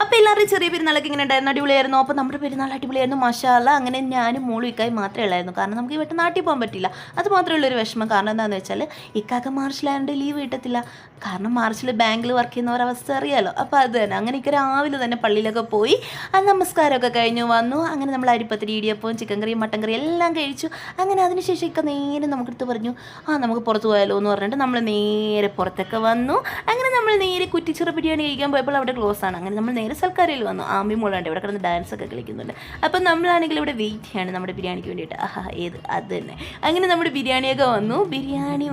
അപ്പോൾ എല്ലാവരും ചെറിയ പെരുന്നാളൊക്കെ ഇങ്ങനെ ഉണ്ടായിരുന്നു, അടിപൊളിയായിരുന്നു. അപ്പോൾ നമ്മുടെ പെരുന്നാൾ അടിപൊളിയായിരുന്നു, മാഷാഅല്ലാ. അങ്ങനെ ഞാനും മോളും ഇക്കായി മാത്രമേ ഉള്ളായിരുന്നു. കാരണം നമുക്ക് ഇവിടെ നാട്ടിൽ പോകാൻ പറ്റില്ല. അത് മാത്രമേ ഉള്ളൊരു വിഷമം. കാരണം എന്താണെന്ന് വെച്ചാൽ ഇക്കാക്ക് മാർച്ചിലായതുകൊണ്ട് ലീവ് കിട്ടത്തില്ല. കാരണം മാർച്ചിൽ ബാങ്കിൽ വർക്ക് ചെയ്യുന്നവരവസ്ഥ അറിയാമല്ലോ. അപ്പോൾ അത് തന്നെ അങ്ങനെ ഇക്ക രാവിലെ തന്നെ പള്ളിയിലൊക്കെ പോയി നമസ്കാരമൊക്കെ കഴിഞ്ഞു വന്നു. അങ്ങനെ നമ്മൾ അരിപ്പത്തിരി, ഇടിയപ്പവും ചിക്കൻ കറിയും മട്ടൻ കറിയും എല്ലാം കഴിച്ചു. അങ്ങനെ അതിനുശേഷം ഇക്ക നേരെ നമുക്കെടുത്ത് പറഞ്ഞു നമുക്ക് പുറത്ത് പോയാലോ എന്ന് പറഞ്ഞിട്ട് നമ്മൾ നേരെ പുറത്തൊക്കെ വന്നു. അങ്ങനെ നമ്മൾ നേരെ കുറ്റിച്ചിറ ബിരിയാണി കഴിക്കാൻ പോയപ്പോൾ അവിടെ ക്ലോസ് ആണ്. അങ്ങനെ നമ്മൾ നേരെ സൽക്കാരയിൽ വന്നു. ആമ്പി മോളുണ്ട് ഇവിടെ കിടന്ന് ഡാൻസ് ഒക്കെ കളിക്കുന്നുണ്ട്. അപ്പം നമ്മളാണെങ്കിൽ ഇവിടെ വെയിറ്റ് ചെയ്യാണ് നമ്മുടെ ബിരിയാണിക്ക് വേണ്ടിയിട്ട്. അത് തന്നെ. അങ്ങനെ നമ്മുടെ ബിരിയാണിയൊക്കെ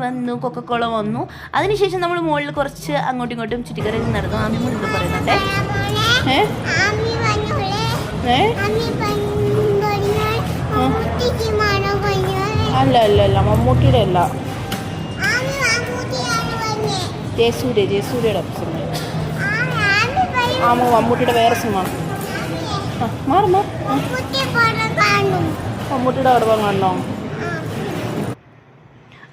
വന്നു, കൊക്കക്കോള വന്നു. അതിനുശേഷം നമ്മൾ മുകളിൽ കുറച്ച് അങ്ങോട്ടും ഇങ്ങോട്ടും ചുറ്റിക്കറി നടന്നു. ആമ്പി മോൾ എന്താ പറയുന്നുണ്ട്? അല്ല മമ്മൂട്ടിയുടെ അല്ല, ജയസൂര്യയുടെ സിനിമ. മമ്മൂട്ടിയുടെ വേറെ സിനിമ. മാറും മമ്മൂട്ടിയുടെ അവിടെ കാണണോ?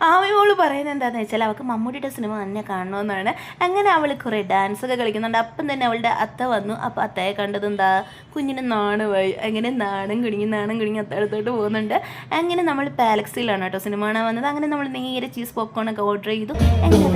ആമിമോള് പറയുന്നത് എന്താണെന്ന് വെച്ചാൽ അവൾക്ക് മമ്മൂട്ടിയുടെ സിനിമ തന്നെ കാണണമെന്നാണ്. അങ്ങനെ അവൾ കുറേ ഡാൻസൊക്കെ കളിക്കുന്നുണ്ട്. അപ്പം തന്നെ അവളുടെ അത്ത വന്നു. അപ്പോൾ അത്തയെ കണ്ടത് എന്താ, കുഞ്ഞിന് നാണമായി. അങ്ങനെ നാണം കുടുങ്ങി അത്തടുത്തോട്ട് പോകുന്നുണ്ട്. അങ്ങനെ നമ്മൾ പാലക്സിലാണ് കേട്ടോ സിനിമ കാണാൻ വന്നത്. അങ്ങനെ നമ്മൾ നേരെ ചീസ് പോപ്കോണൊക്കെ ഓർഡർ ചെയ്തു. അങ്ങനെ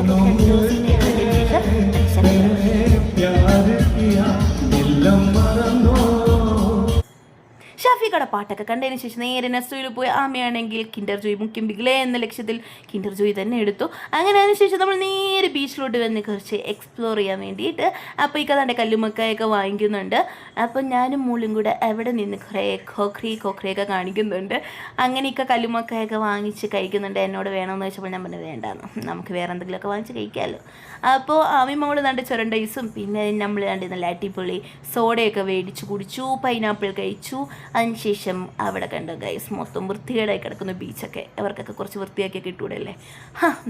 ഷാഫിക്കയുടെ പാട്ടൊക്കെ കണ്ടതിന് ശേഷം നേരെ നെസ്റ്റോയിൽ പോയി. ആമയാണെങ്കിൽ കിൻഡർ ജോയ് മുഖ്യം ബിഗ്ലേ എന്ന ലക്ഷ്യത്തിൽ കിൻഡർ ജോയ് തന്നെ എടുത്തു. അങ്ങനെ അതിനുശേഷം നമ്മൾ നേരെ ബീച്ചിലോട്ട് വന്ന് കുറച്ച് എക്സ്പ്ലോർ ചെയ്യാൻ വേണ്ടിയിട്ട്. അപ്പോൾ ഈ കഥയുടെ കല്ലുമക്കായൊക്കെ വാങ്ങിക്കുന്നുണ്ട്. അപ്പം ഞാനും മോളും കൂടെ അവിടെ നിന്ന് കുറേ കോക്രിയൊക്കെ കാണിക്കുന്നുണ്ട്. അങ്ങനെ ഇക്ക കല്ലുമക്കായൊക്കെ വാങ്ങിച്ച് കഴിക്കുന്നുണ്ട്. എന്നോട് വേണമെന്ന് വെച്ചപ്പോൾ ഞാൻ പറഞ്ഞു വേണ്ടാന്ന്, നമുക്ക് വേറെ എന്തെങ്കിലുമൊക്കെ വാങ്ങിച്ച് കഴിക്കാമല്ലോ. അപ്പോൾ ആമി മോള് കണ്ട് ചുരണ്ടൈസും പിന്നെ നമ്മൾ കണ്ട് നല്ല അടിപൊളി സോഡയൊക്കെ മേടിച്ച് കുടിച്ചു, പൈനാപ്പിൾ കഴിച്ചു. അതിനുശേഷം അവിടെ കണ്ടു ഗൈസ് മൊത്തം വൃത്തികേടായി കിടക്കുന്ന ബീച്ചൊക്കെ. അവർക്കൊക്കെ കുറച്ച് വൃത്തിയാക്കിയൊക്കെ ഇട്ടൂടല്ലേ.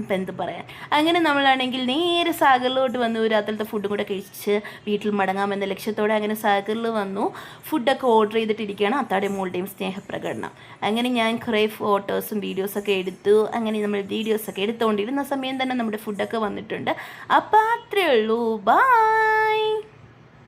ഇപ്പം എന്ത് പറയാൻ. അങ്ങനെ നമ്മളാണെങ്കിൽ നേരെ സാഗറിലോട്ട് വന്നു. രാത്രിലത്തെ ഫുഡും കൂടെ കഴിച്ച് വീട്ടിൽ മടങ്ങാമെന്ന ലക്ഷ്യത്തോടെ അങ്ങനെ സാഗറിൽ വന്നു. ഫുഡൊക്കെ ഓർഡർ ചെയ്തിട്ടിരിക്കുകയാണ്. അത്താടെയും മോളുടെയും സ്നേഹപ്രകടനം. അങ്ങനെ ഞാൻ കുറേ ഫോട്ടോസും വീഡിയോസൊക്കെ എടുത്തു. അങ്ങനെ നമ്മൾ വീഡിയോസൊക്കെ എടുത്തുകൊണ്ടിരുന്ന സമയം തന്നെ നമ്മുടെ ഫുഡൊക്കെ വന്നിട്ടുണ്ട്. അപ്പോൾ അത്രയേ ഉള്ളൂ. ബൈ.